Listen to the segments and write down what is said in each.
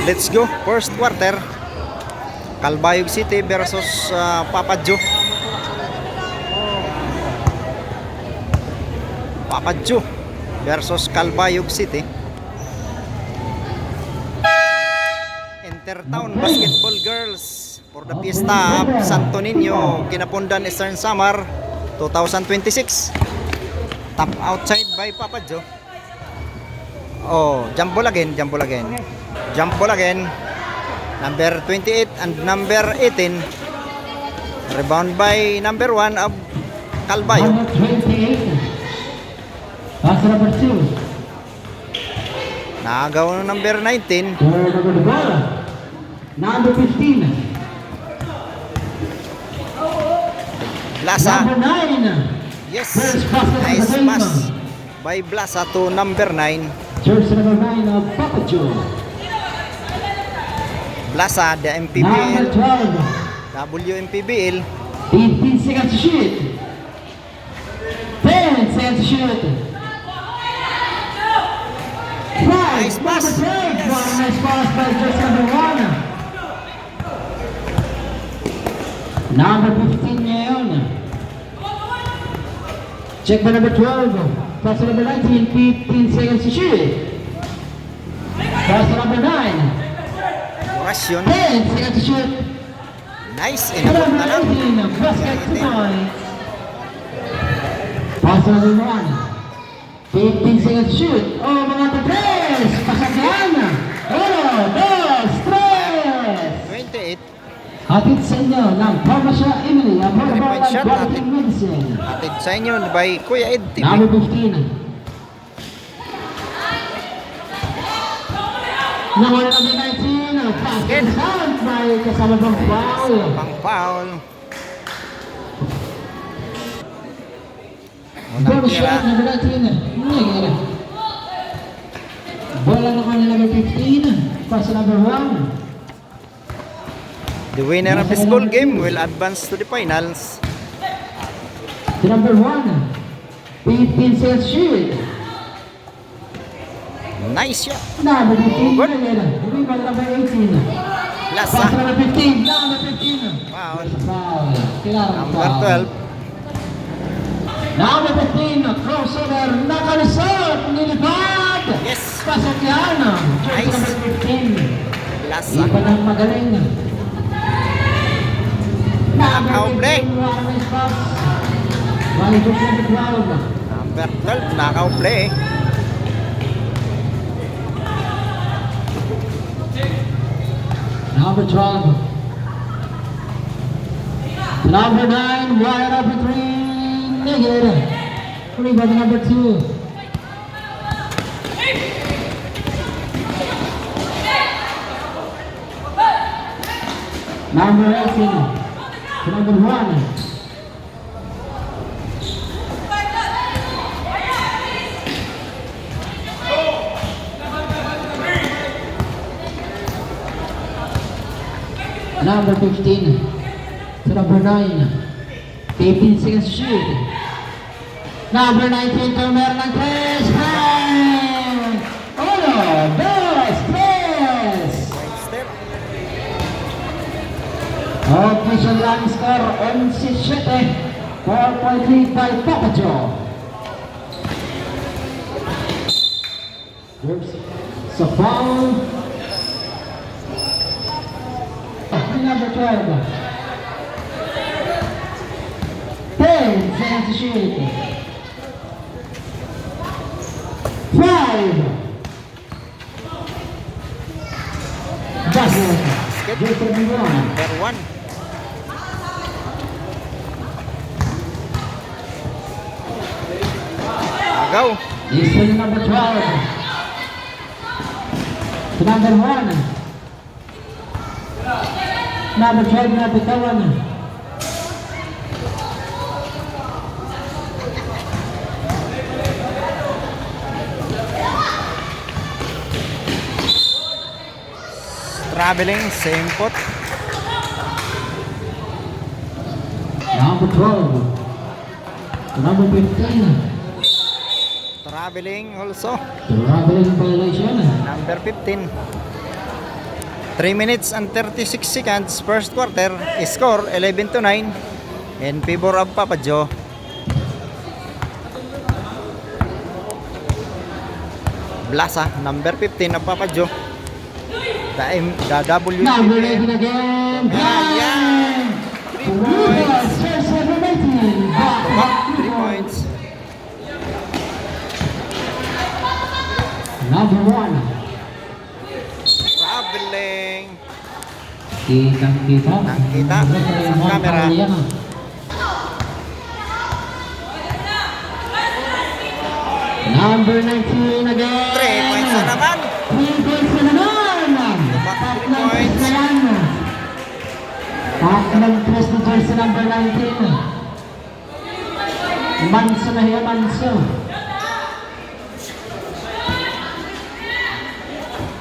Let's go. First quarter. Calbayog City versus Papadjo. Papadjo versus Calbayog City. Intertown Basketball Girls for the Fiesta of Santo Niño, Kinapundan Eastern Samar 2026. Tap outside by Papadjo. Oh, jump ball again. Jump ball again. Number 28 and number 18. Rebound by number 1 of Calbayog. Number 28. Pass number 2. Naagaw ng number 19. Number the ball. Number 15. Blasa. Number 9. Yes. First basket Nice of the pass game. by Blasa to number 9. Jersey number 9 of Papadjo. Blasa, the Number MPBL. 12. WMPBL. 15 seconds to shoot. 10 seconds to shoot. Nice pass. Nice pass by just number 1. Number 15 ngayon. Check by number 12. Pass number 19. 15 seconds to shoot. Pass number 9. Orasyon. 10 seconds to shoot. Nice. Inabot na lang. Basket to point. Pass number 1. 15 seconds to shoot. Oh, mga tres. Pasagyan. 1, 2, 3. 28. Hatid sa inyo ng Pharmacia Emily. Ang Three-point Herbal shot, and Quality Medicine. Atid sa inyo by Kuya Ed TV. Number 15. Number 19. Basket sound by kasama pang foul. Pang foul. Unang Bonus tira. shot, number 19. Bola na kanya number 15. Pass number 1. The winner of this ball game will advance to the finals. To number 1. 15 seconds shoot. Nice shot. Number 15. Good. Rebound number 18. Blasa. Pass number 15. Number 15. Foul. Foul. Kailangan Number foul. 12. Number 15. Crossover. Nakalusot. Nilipad. Yes. Pasok yan. Jersey Nice. number 15. Blasa. Iba ng magaling. Nakauple. Nice pass. Bali Jersey number 12. Number 12. Nakauple. Number 12. Number 9, wide open 3, negative. Rebound number 2. Number 18. To number 1. Number 15 to number 9. 15 seconds shoot. Number 19 to Merlan Tres. Uno, dos, tres. Right step. Official line score 11-7. 4.3 by Papadjo. So foul. Number 12. 10 seconds to shoot. 5. Basket. Just number 1. Number 1. Agaw. This is number 12. To number 1. Number 12 na bitawan. Traveling. Same pot. Number 12. To number 15. Traveling also. Traveling violation. Number 15. 3 minutes and 36 seconds first quarter. Score 11-9 in favor of Papa Joe. Blasa, number 15 of Papa Joe. The W. Number 18 again. Yan. 3 points. Back 3 points. Number 1. Traveling. Kitang-kita. Nakita sa camera. Number 19 again. 3 points na naman. 3 points na naman. Back 3 Tatlong points. na yan. Tatlong tres ni jersey number 19. Manso na hiya, Manso.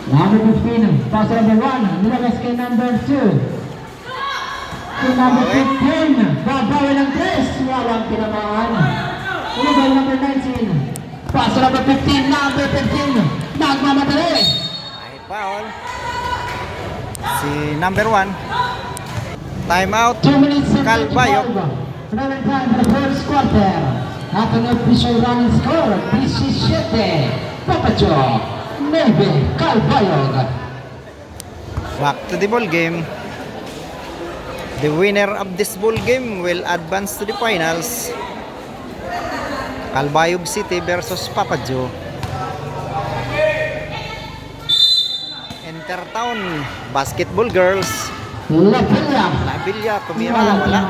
Number 15, pass number 1, nilabas kay number 2. Kay number 15, babawi ng 3, walang tinamaan. Nilabas number 19, pass number 15, number 15, nagmamadali. Ay, foul. Si number 1. Time out. 2 minutes and Calvayo. 25. Running time for the first quarter. At ang official running score, 17. Papa Joe, 9, Calvayo. Back to the ball game. The winner of this ball game will advance to the finals. Calbayog City versus Papa Joe. Intertown Basketball Girls. La Villa. La Villa, tumira, wala.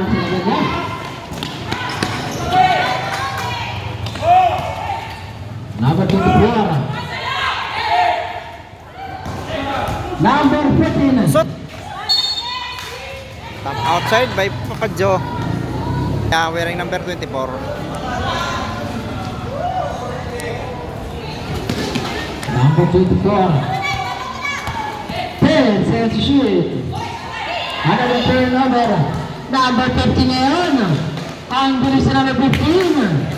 Number 24. Number 15. Shot. Top outside by Papa Joe. Wearing number 24. Number 24. 10 seconds to shoot. Another turnover. Number 15 na yun. Ang bilis na number 15.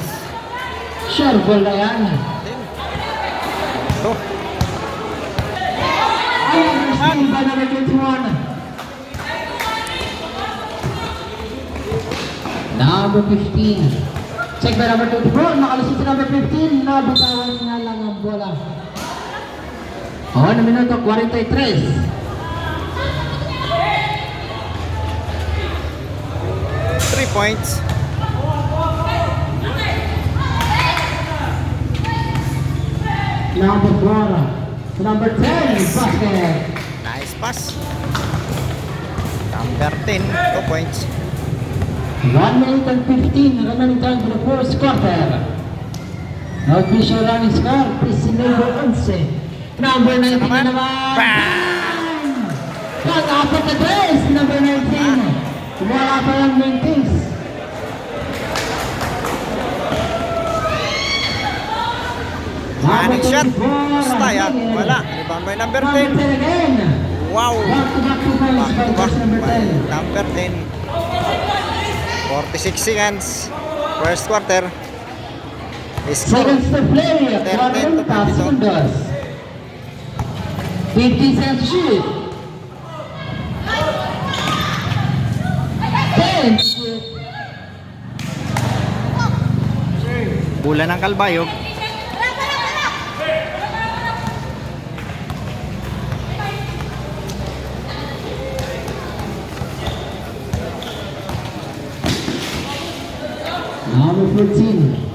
Sure ball na yan. Ito. Ang steal by number 21. Number 15. Check by number 24. Nakalusot si number 15. Nabitawan nga lang ang bola. Na minuto 43. 3 points. Number 4. Number 10. Basket. Nice pass. Number 10, 2 points. 1 minute and 15 remaining time for the first quarter. No official running score, PC number 11. Number 19 Naman. naman. Bang! Pag-apat na tres, number 19. Wala pa yung mintis. Running shot. Staya. Wala. Rebound by number 10. again. Wow. Back-to-back 2 points Back by to back just number by 10. number 10. 46 seconds. First quarter. Score. Seconds to play. 13 to 40 22. seconds. 50 seconds to shoot. 10 to shoot. Bola ng Calbayog. Number 14.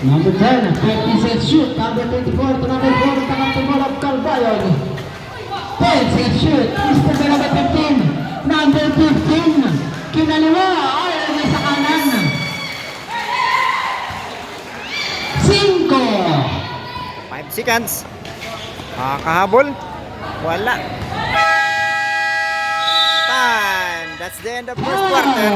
Number 10, 50 seconds shoot. Number 24 to number 4, takap to ball of Calvayon. 10 seconds shoot. Mr. by number 15. Number 15. Kinaliwa. Ayaw niya sa kanan. 5. 5 seconds. Kahabol. Wala. Time. That's the end of first quarter.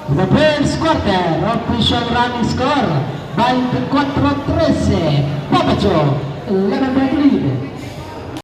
The first quarter, official running score, 24-13, Papa Joe, 11 point lead.